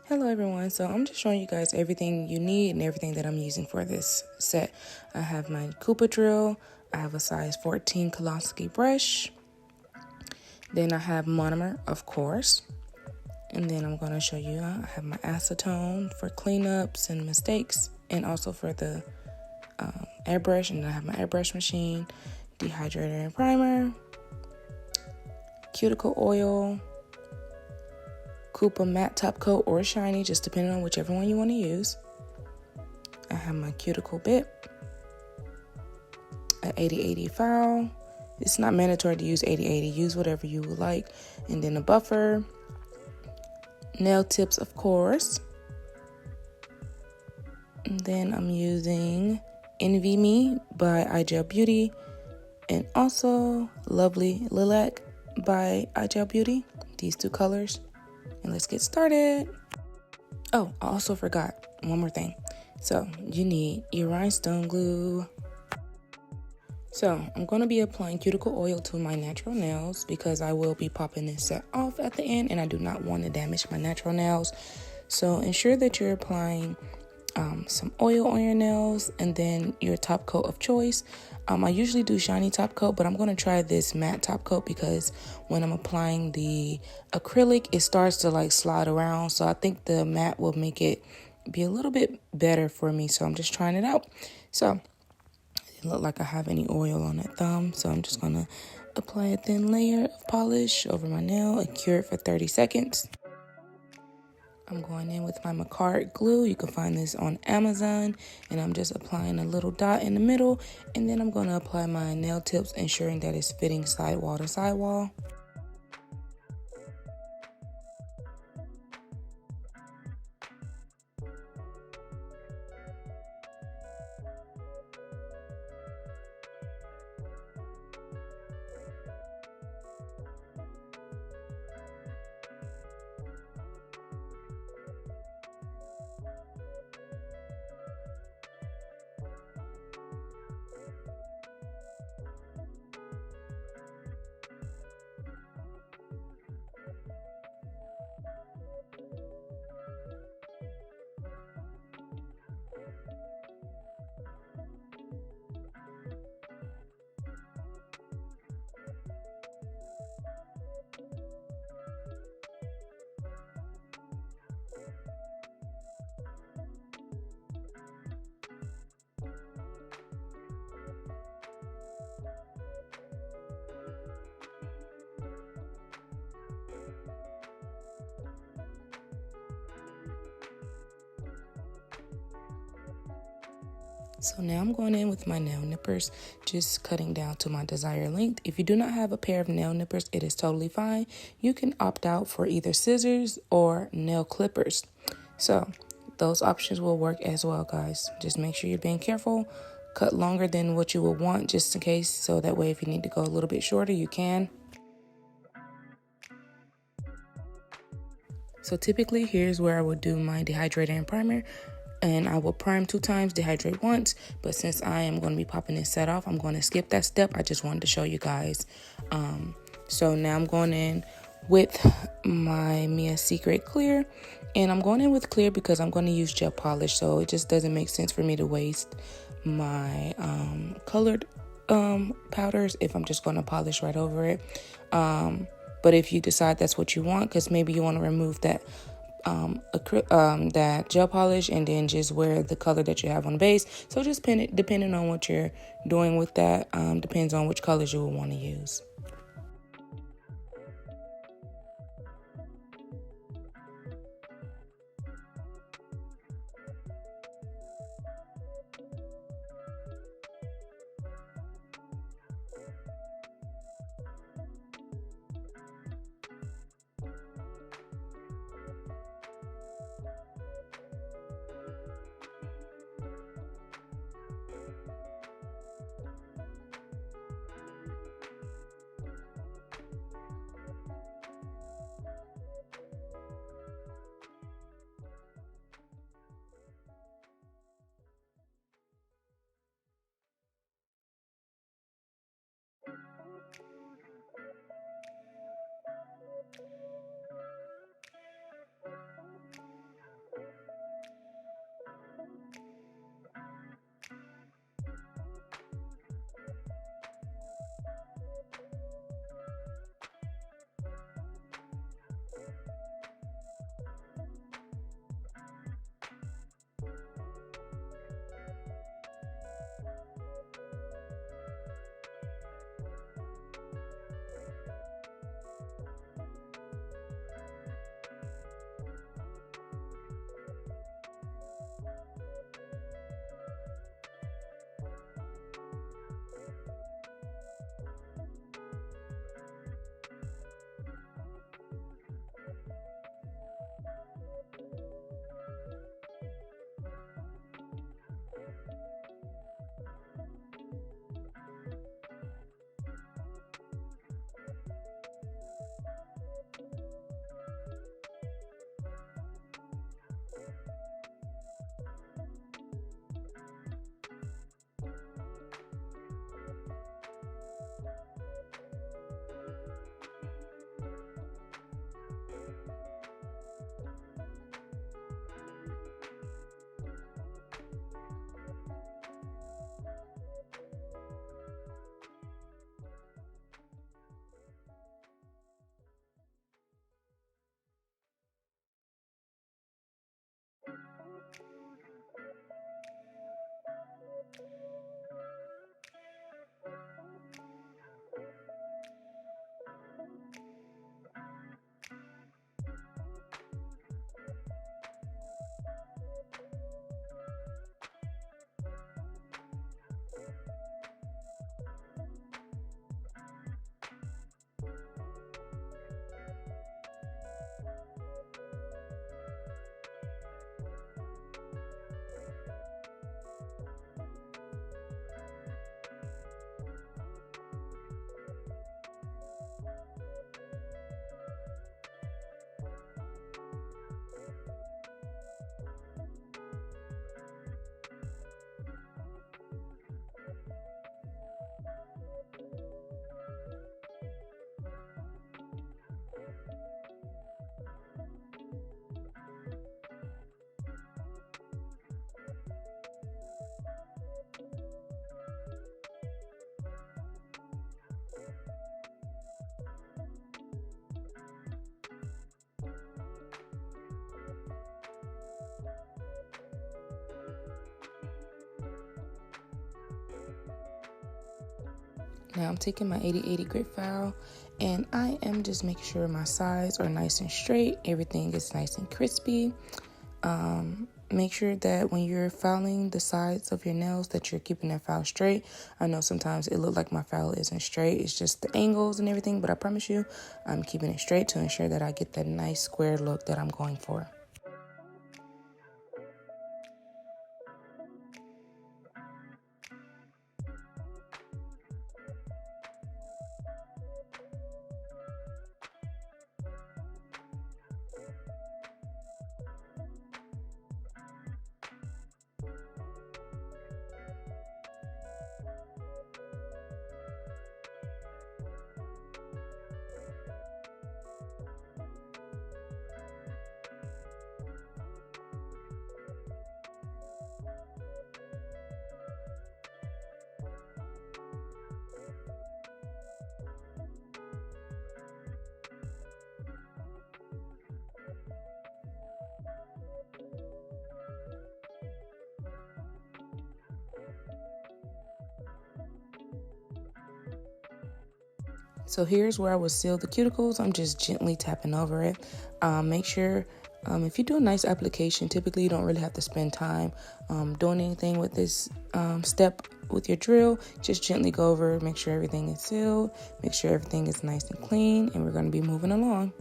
Hello everyone, so I'm just showing you guys everything you need and everything that I'm using for this set. I have my Koopa drill, I have a size 14 Kolosky brush, then I have monomer, of course, and then I'm going to show you I have my acetone for cleanups and mistakes, and also for the airbrush, and then I have my airbrush machine, dehydrator and primer, cuticle oil, Koopa matte top coat or shiny, just depending on whichever one you want to use. I have my cuticle bit, an 80/80 file. It's not mandatory to use 80/80, use whatever you would like. And then a buffer, nail tips, of course. And then I'm using Envy Me by iGel Beauty, and also Lovely Lilac by iGel Beauty, these two colors. And let's get started. Oh, I also forgot one more thing. So you need your rhinestone glue. So I'm going to be applying cuticle oil to my natural nails because I will be popping this set off at the end and I do not want to damage my natural nails. So ensure that you're applying some oil on your nails and then your top coat of choice. I usually do shiny top coat, but I'm going to try this matte top coat because when I'm applying the acrylic, it starts to like slide around. So I think the matte will make it be a little bit better for me. So I'm just trying it out. So it look like I have any oil on that thumb. So I'm just going to apply a thin layer of polish over my nail and cure it for 30 seconds. I'm going in with my Acrylic glue. You can find this on Amazon. And I'm just applying a little dot in the middle. And then I'm going to apply my nail tips, ensuring that it's fitting sidewall to sidewall. So now I'm going in with my nail nippers, just cutting down to my desired length. If you do not have a pair of nail nippers, it is totally fine. You can opt out for either scissors or nail clippers. So those options will work as well, guys. Just make sure you're being careful. Cut longer than what you would want just in case, so that way if you need to go a little bit shorter, you can. So typically here's where I would do my dehydrator and primer. And I will prime 2 times, dehydrate once. But since I am going to be popping this set off, I'm going to skip that step. I just wanted to show you guys. So now I'm going in with my Mia Secret Clear. And I'm going in with clear because I'm going to use gel polish. So it just doesn't make sense for me to waste my colored powders if I'm just going to polish right over it. But if you decide that's what you want, because maybe you want to remove that that gel polish and then just wear the color that you have on the base. So just pin it depending on what you're doing with that. Depends on which colors you will want to use. Now I'm taking my 80/80 grit file and I am just making sure my sides are nice and straight. Everything is nice and crispy. Make sure that when you're filing the sides of your nails that you're keeping that file straight. I know sometimes it looks like my file isn't straight. It's just the angles and everything, but I promise you I'm keeping it straight to ensure that I get that nice square look that I'm going for. So here's where I would seal the cuticles. I'm just gently tapping over it. Make sure if you do a nice application, typically you don't really have to spend time doing anything with this step with your drill. Just gently go over, make sure everything is sealed, make sure everything is nice and clean, and we're going to be moving along.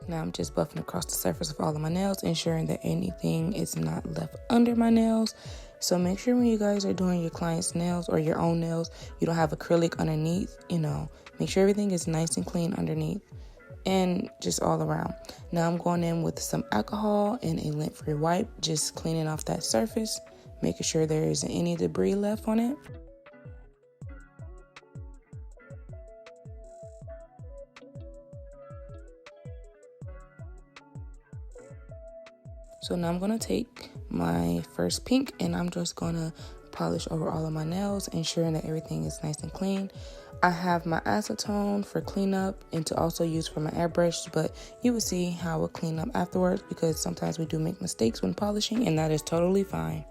Now I'm just buffing across the surface of all of my nails, ensuring that anything is not left under my nails. So make sure when you guys are doing your client's nails or your own nails, you don't have acrylic underneath, make sure everything is nice and clean underneath and just all around. Now I'm going in with some alcohol and a lint-free wipe, just cleaning off that surface, making sure there isn't any debris left on it. So now I'm going to take my first pink and I'm just going to polish over all of my nails, ensuring that everything is nice and clean. I have my acetone for cleanup and to also use for my airbrush, but you will see how I will clean up afterwards because sometimes we do make mistakes when polishing, and that is totally fine.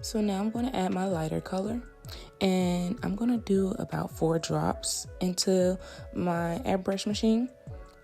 So now I'm going to add my lighter color, and I'm going to do about 4 drops into my airbrush machine.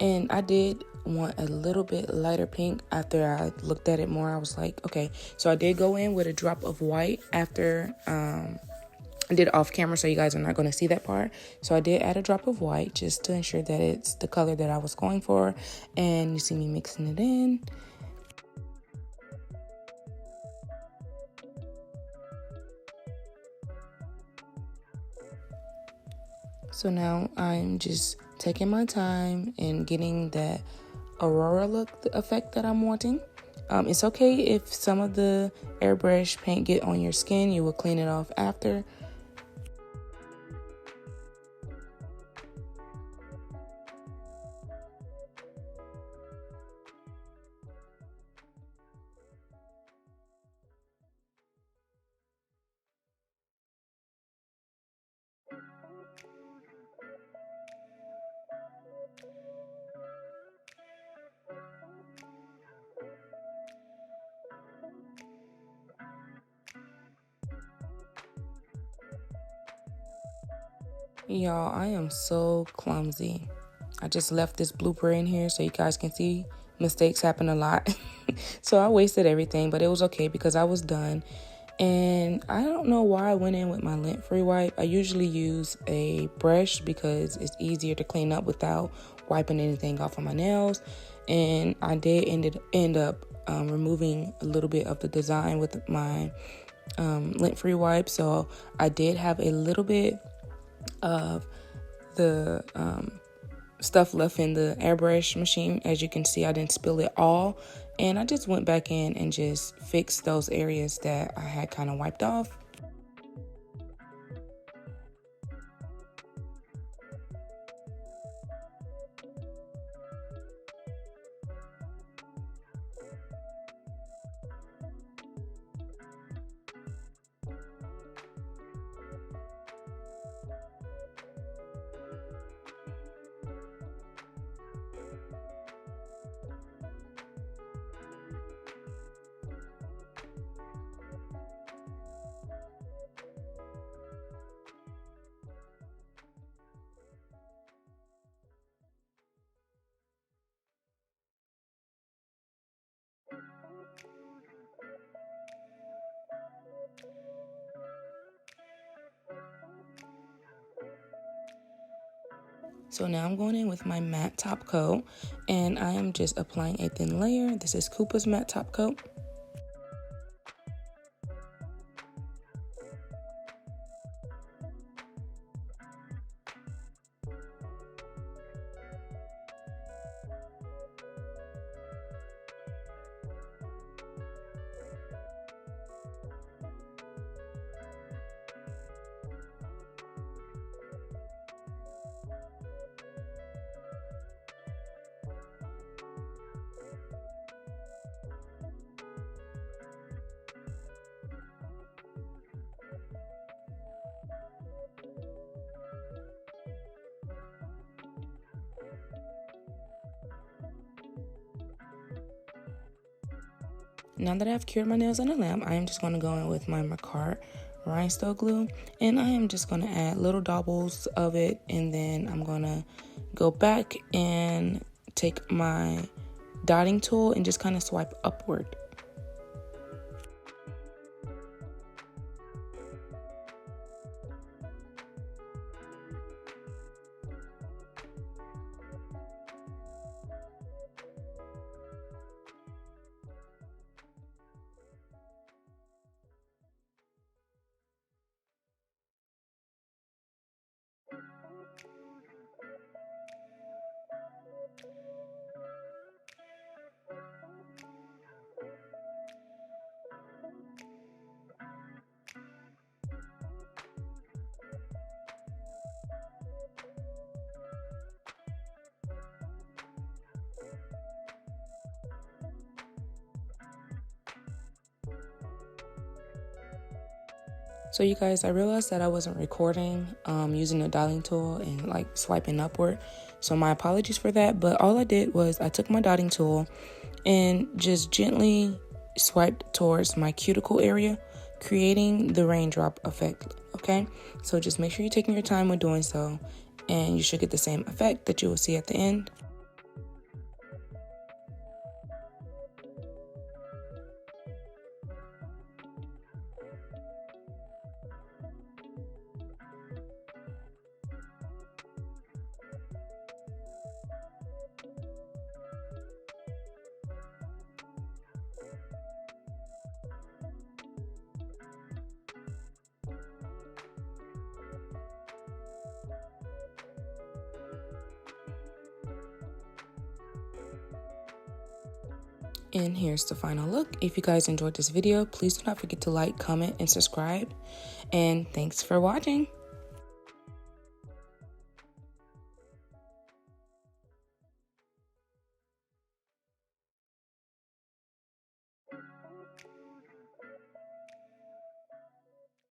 And I did want a little bit lighter pink. After I looked at it more, I was like, okay. So I did go in with a drop of white after I did it off camera, so you guys are not going to see that part. So I did add a drop of white just to ensure that it's the color that I was going for. And you see me mixing it in. So now I'm just taking my time and getting that aurora look effect that I'm wanting. It's okay if some of the airbrush paint get on your skin. You will clean it off after. Y'all, I am so clumsy. I just left this blooper in here so you guys can see mistakes happen a lot. So I wasted everything, but it was okay because I was done. And I don't know why I went in with my lint-free wipe. I usually use a brush because it's easier to clean up without wiping anything off of my nails. And I did end up removing a little bit of the design with my lint-free wipe. So I did have a little bit of the stuff left in the airbrush machine. As you can see, I didn't spill it all, and I just went back in and just fixed those areas that I had kind of wiped off. So now I'm going in with my matte top coat, and I am just applying a thin layer. This is Koopa's matte top coat. Now that I've cured my nails on a lamp, I am just going to go in with my Macart Rhinestone glue, and I am just going to add little dabbles of it, and then I'm going to go back and take my dotting tool and just kind of swipe upward. So you guys, I realized that I wasn't recording using the dotting tool and like swiping upward. So my apologies for that. But all I did was I took my dotting tool and just gently swiped towards my cuticle area creating the raindrop effect, okay? So just make sure you're taking your time when doing so, and you should get the same effect that you will see at the end. And here's the final look. If you guys enjoyed this video, please do not forget to like, comment, and subscribe. And thanks for watching.